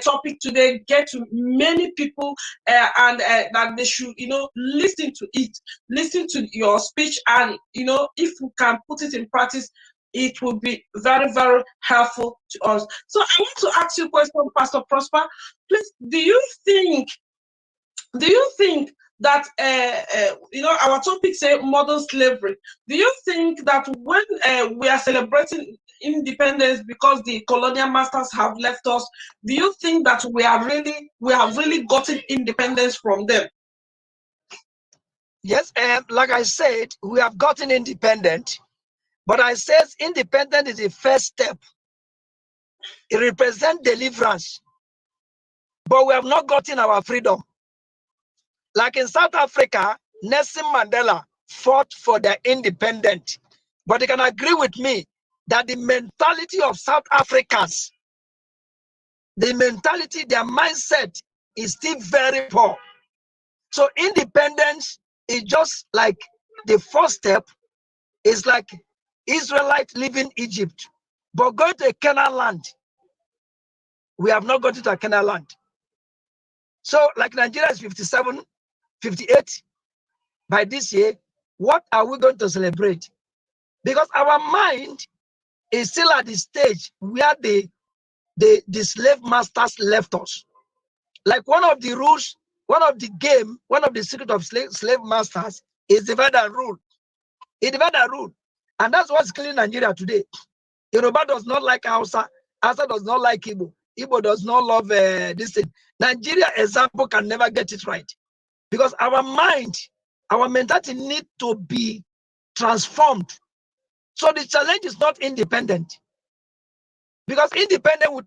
topic today get to many people and that they should, listen to it, listen to your speech, and if we can put it in practice, it will be very, very helpful to us. So I want to ask you a question, Pastor Prosper. Please, do you think that our topic say modern slavery? Do you think that when we are celebrating independence because the colonial masters have left us, do you think that we have really gotten independence from them? Yes, like I said, we have gotten independent, but I says independent is the first step. It represents deliverance, but we have not gotten our freedom. Like in South Africa, Nelson Mandela fought for their independence. But you can agree with me that the mentality of South Africans, their mindset is still very poor. So independence is just like the first step. Is like Israelites leaving Egypt, but going to a Canaan land. We have not got to a Canaan land. So like Nigeria is 57, 58 by this year. What are we going to celebrate? Because our mind is still at the stage where the slave masters left us. Like one of the rules, one of the secret of slave masters is divide and rule. He divide and rule. And that's what's killing Nigeria today. Yoruba does not like Hausa. Hausa does not like Igbo. Igbo does not love this thing. Nigeria example can never get it right. Because our mind, our mentality need to be transformed. So the challenge is not independent. Because independent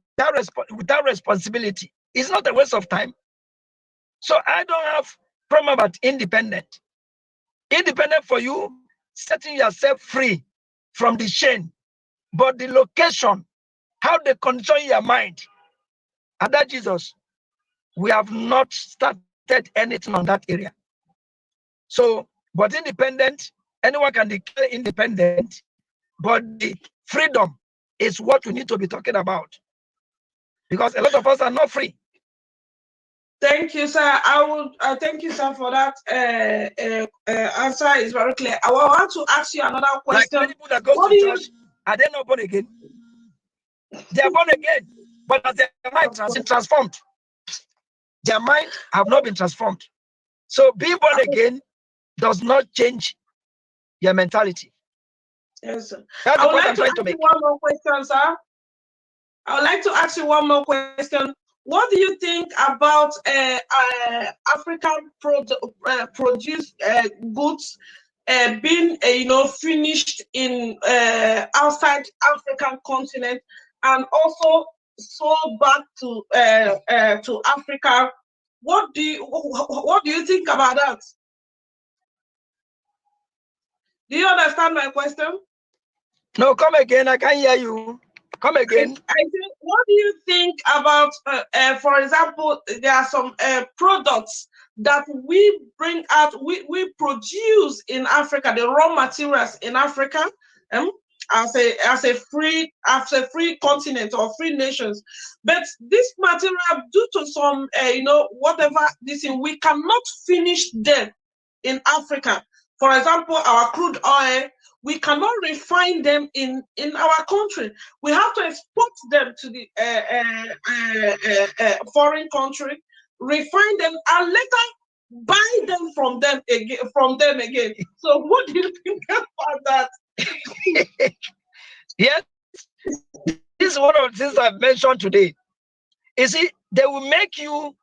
without responsibility is not a waste of time. So I don't have problem about independent. Independent for you, setting yourself free from the chain. But the location, how they control your mind. And that Jesus, we have not started anything on that area. So, but independent, anyone can declare independent, but the freedom is what we need to be talking about. Because a lot of us are not free. Thank you, sir. I would thank you, sir, for that answer. Is very clear. I want to ask you another question. Like people that go to church, are they not born again? They are born again, but as their mind has been transformed. Their mind have not been transformed. So being born again does not change your mentality. Yes, sir. That's I would the point like I'm to trying ask to make. you one more question, sir. I would like to ask you one more question. What do you think about African produce goods being finished in outside African continent and also sold back to Africa? What do you think about that? Do you understand my question? No, come again. I can't hear you. Come again. I think, what do you think about, for example, there are some products that we bring out, we produce in Africa, the raw materials in Africa, as a free continent or free nations, but this material, due to some whatever this thing, we cannot finish them in Africa. For example, our crude oil, we cannot refine them in our country. We have to export them to the foreign country, refine them, and later buy them from them again. So, what do you think about that? Yes, this is one of the things I've mentioned today. You see, they will make you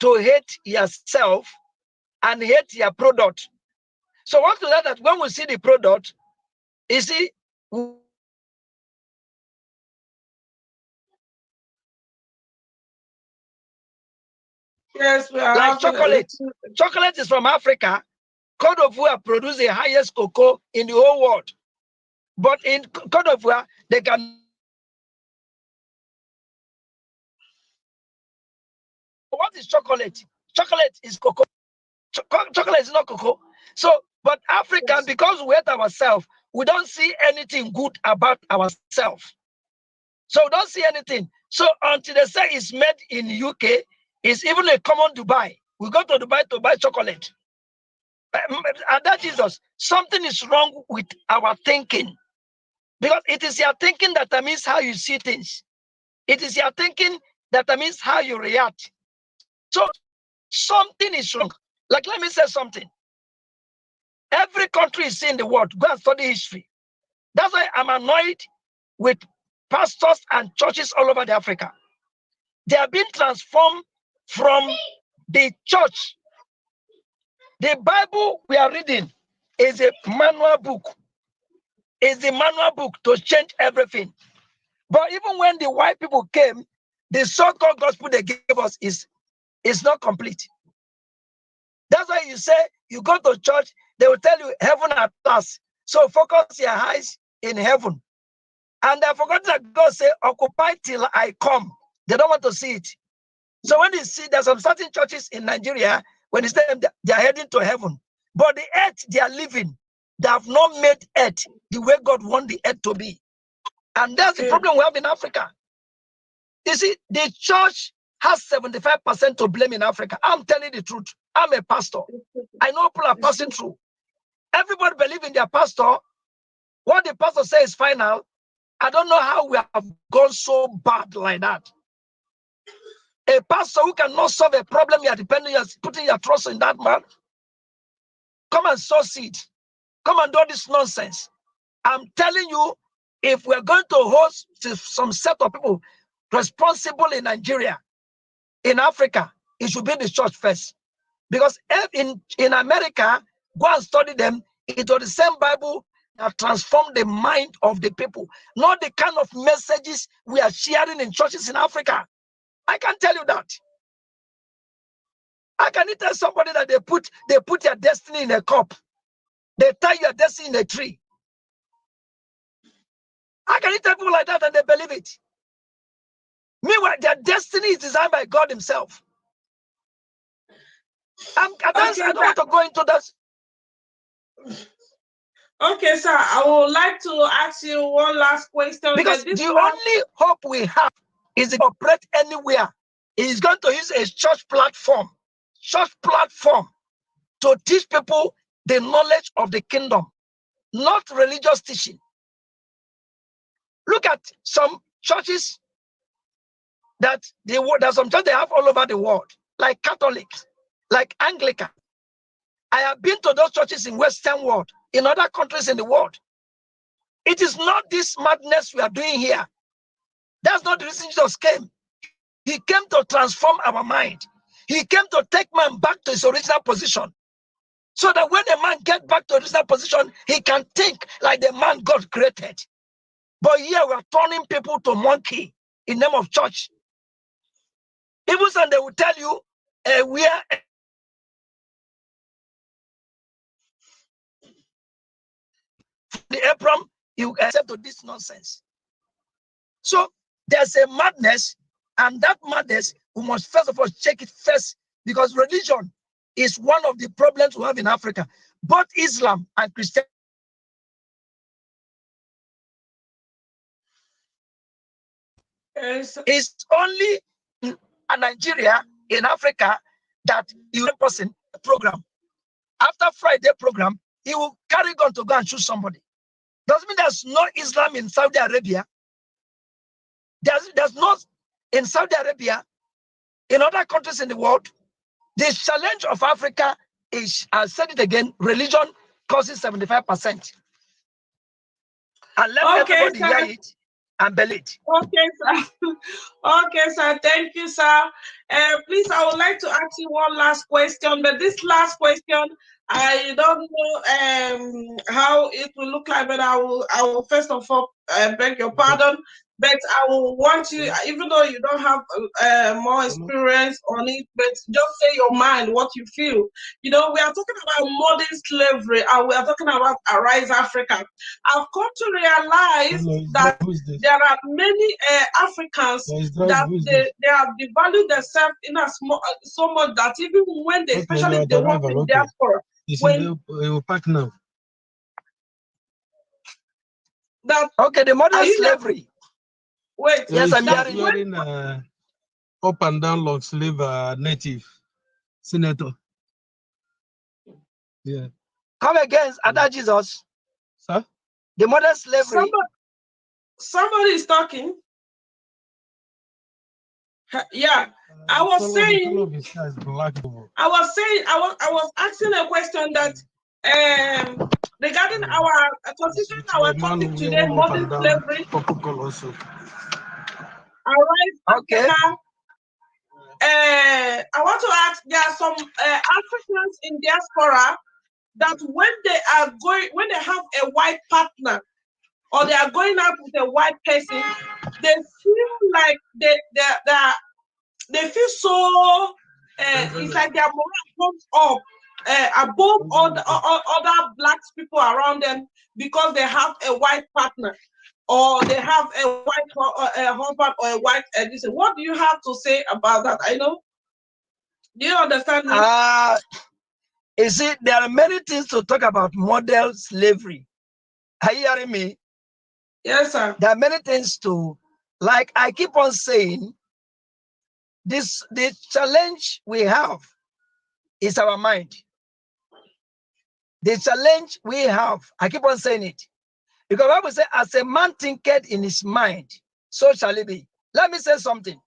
to hate yourself and hate your product. So what to that when we see the product, you see, Yes, we are like chocolate. Chocolate is from Africa. Cote d'Ivoire produce the highest cocoa in the whole world. But in Cote d'Ivoire, they can what is chocolate? Chocolate is cocoa. Chocolate is not cocoa. So, but African, because we hate ourselves, we don't see anything good about ourselves. So we don't see anything. So until they say it's made in UK, it's even a common Dubai. We go to Dubai to buy chocolate. And that Jesus, something is wrong with our thinking. Because it is your thinking that determines how you see things. It is your thinking that determines how you react. So something is wrong. Like, let me say something. Every country is in the world. Go and study history. That's why I'm annoyed with pastors and churches all over the Africa. They are being transformed from the church. The Bible we are reading is a manual book. It's the manual book to change everything. But even when the white people came, the so-called gospel they gave us is not complete. That's why you say you go to church, they will tell you heaven at last. So focus your eyes in heaven. And I forgot that God said, occupy till I come. They don't want to see it. So when they see, there's some certain churches in Nigeria, when it's them, they are heading to heaven. But the earth they are living, they have not made earth the way God wants the earth to be. And that's the problem we have in Africa. You see, the church has 75% to blame in Africa. I'm telling the truth. I'm a pastor. I know people are passing through. Everybody believes in their pastor. What the pastor says is final. I don't know how we have gone so bad like that. A pastor who cannot solve a problem, you are depending, you are putting your trust in that man. Come and sow seed. Come and do this nonsense. I'm telling you, if we're going to host some set of people responsible in Nigeria, in Africa, it should be the church first. Because in America, go and study them, it was the same Bible that transformed the mind of the people, not the kind of messages we are sharing in churches in Africa. I can tell you that. I can tell somebody that they put your destiny in a cup. They tie your destiny in a tree. I can tell people like that and they believe it. Meanwhile, their destiny is designed by God himself. I don't want to go into this. Okay, sir, I would like to ask you one last question. Because the only hope we have is to operate anywhere. He's going to use a church platform to teach people the knowledge of the kingdom, not religious teaching. Look at some churches there's some churches they have all over the world, like Catholics, like Anglican. I have been to those churches in Western world, in other countries in the world. It is not this madness we are doing here. That's not the reason Jesus came. He came to transform our mind. He came to take man back to his original position. So that when a man gets back to his original position, he can think like the man God created. But here we are turning people to monkey in the name of church. Even some they will tell you, we are the Abram, you accept to this nonsense. So there's a madness, and that madness, we must first of all check it first, because religion is one of the problems we have in Africa. Both Islam and Christianity is only in Nigeria, in Africa, that you person program. After Friday program, he will carry gun to go and shoot somebody. Doesn't mean there's no Islam in Saudi Arabia. There's not in Saudi Arabia, in other countries in the world. The challenge of Africa is, I said it again, religion causes 75%. And let everybody hear it and believe it. Okay, sir. Okay, sir. Thank you, sir. Please, I would like to ask you one last question, but this last question, I don't know how it will look like, but I will first of all beg your pardon. But I will want you, even though you don't have more experience on it, but just say your mind, what you feel. You know, we are talking about modern slavery, and we are talking about Arise Africa. I've come to realize that there are many Africans that they have devalued themselves in a small, so much that even when they, especially if they work in diaspora, when now. That okay, the modern slavery. Wait, yes, I'm hearing. Wearing up and down long sleeve native senator. Yeah. Come against Ada Jesus. Sir? The modern slavery. Somebody is talking. Yeah. I was saying I was asking a question that regarding our considering our topic today, modern slavery. Alright, okay. I want to ask, there are some Africans in diaspora that when they have a white partner or they are going out with a white person, they feel like they feel so it's like their morale comes up above all the other black people around them because they have a white partner or they have a white husband or a white edition. What do you have to say about that? I know. Do you understand me? You see, there are many things to talk about model slavery. Are you hearing me? Yes, sir. There are many things to, like I keep on saying, the challenge we have is our mind. The challenge we have, I keep on saying it, because I Bible says, as a man thinketh in his mind, so shall it be. Let me say something.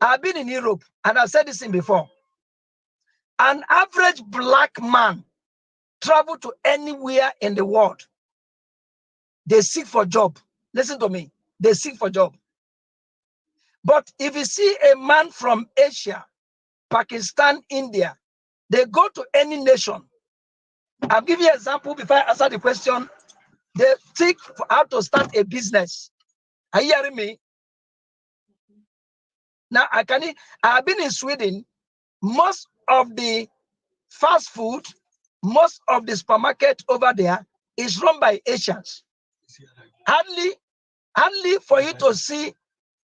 I've been in Europe, and I've said this thing before. An average black man travel to anywhere in the world, they seek for job. Listen to me. They seek for job. But if you see a man from Asia, Pakistan, India, they go to any nation. I'll give you an example before I answer the question. They seek for how to start a business. Are you hearing me? Now, I've been in Sweden. Most of the fast food, most of the supermarket over there is run by Asians. Hardly for you to see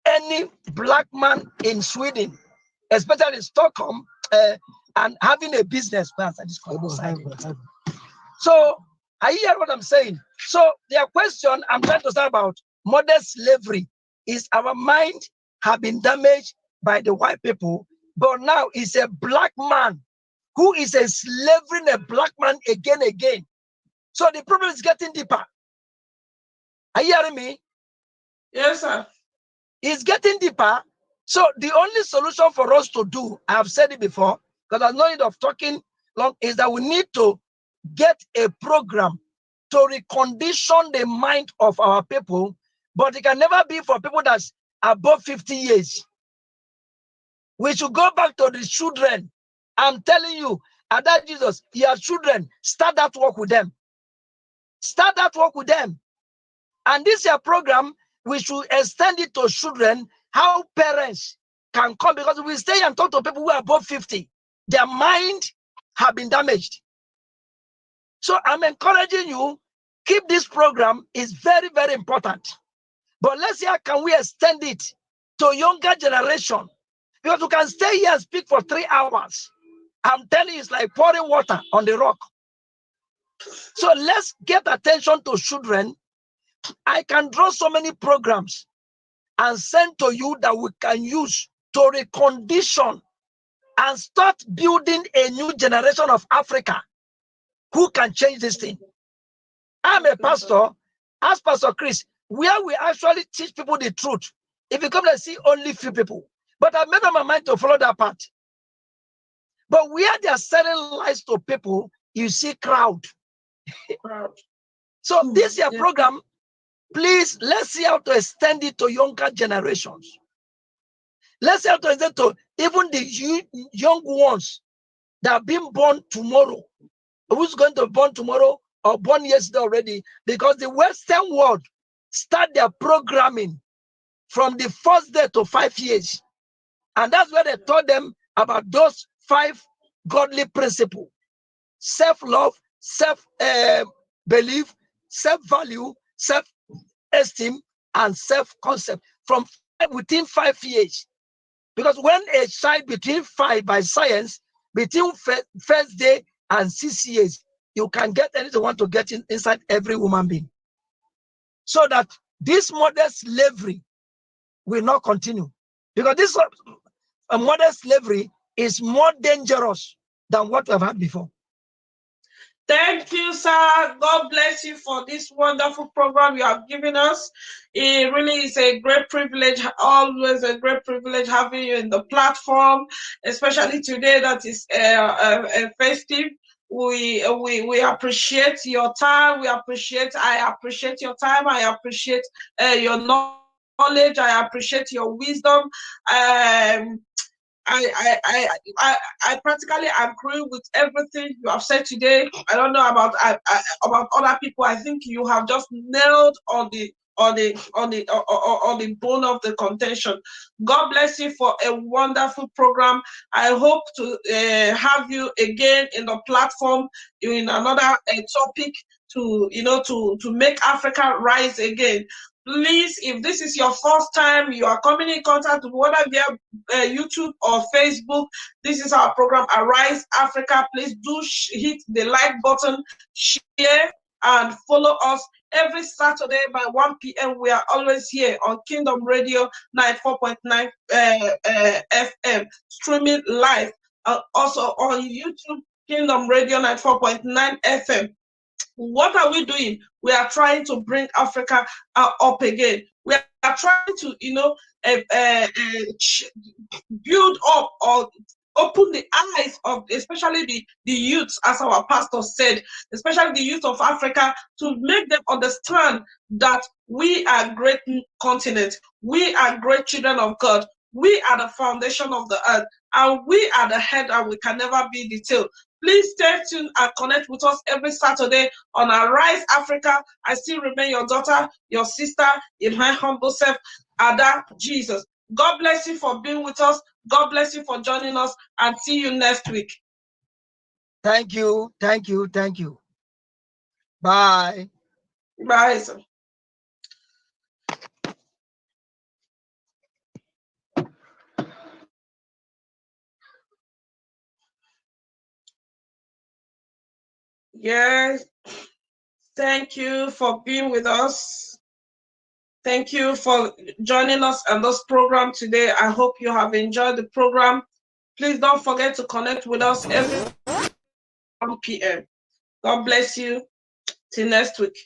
any black man in Sweden, especially in Stockholm, and having a business. So, I hear what I'm saying. So, their question I'm trying to say about modern slavery is our mind have been damaged by the white people, but now it's a black man who is enslaving a black man again. So the problem is getting deeper. Are you hearing me? Yes, sir. It's getting deeper. So the only solution for us to do, I have said it before, because I'm no need of talking long, is that we need to get a program to recondition the mind of our people, but it can never be for people that's above 50 years. We should go back to the children. I'm telling you, and that Jesus, your children, start that work with them. Start that work with them. And this year program, we should extend it to children, how parents can come, because we stay and talk to people who are above 50. Their mind have been damaged. So I'm encouraging you, keep this program, is very, very important. But let's see how can we extend it to younger generation. Because you can stay here and speak for 3 hours. I'm telling you, it's like pouring water on the rock. So let's get attention to children. I can draw so many programs and send to you that we can use to recondition and start building a new generation of Africa who can change this thing. I'm a pastor. Ask Pastor Chris, where we actually teach people the truth. If you come and see only few people. But I've made up my mind to follow that path. But where they are selling lies to people, you see crowd. So this year program, please, let's see how to extend it to younger generations. Let's see how to extend it to even the young ones that are being born tomorrow. Who's going to be born tomorrow or born yesterday already? Because the Western world start their programming from the first day to 5 years. And that's where they taught them about those 5 godly principles: self-love, self-belief, self-value, self-esteem, and self-concept within 5 years. Because when a child between 5 by science, between first day and 6 years, you can get anything you want to get inside every human being. So that this modern slavery will not continue. Because this modern slavery is more dangerous than what we've had before. Thank you, sir. God bless you for this wonderful program you have given us. It really is a great privilege, always a great privilege having you in the platform, especially today that is festive. We appreciate your time. I appreciate your time. I appreciate your knowledge. I appreciate your wisdom. I practically agree with everything you have said today. I don't know about other people. I think you have just nailed on the bone of the contention. God bless you for a wonderful program. I hope to have you again in the platform in another topic to make Africa rise again. Please, if this is your first time you are coming in contact with whether via YouTube or Facebook, this is our program, Arise Africa. Please do hit the like button, share, and follow us every Saturday by 1 p.m. We are always here on Kingdom Radio 94.9 FM, streaming live. Also on YouTube, Kingdom Radio 94.9 FM. What are we doing? We are trying to bring Africa up again. We are trying to, build up or open the eyes of especially the youths, as our pastor said, especially the youth of Africa, to make them understand that we are a great continent. We are great children of God. We are the foundation of the earth, and we are the head, and we can never be the tail. Please stay tuned and connect with us every Saturday on Arise Africa. I still remain your daughter, your sister, in my humble self, Ada Jesus. God bless you for being with us. God bless you for joining us, and see you next week. Thank you. Thank you. Thank you. Bye. Bye, sir. Yes. Thank you for being with us. Thank you for joining us on this program today. I hope you have enjoyed the program. Please don't forget to connect with us every 1 p.m. God bless you. Till next week.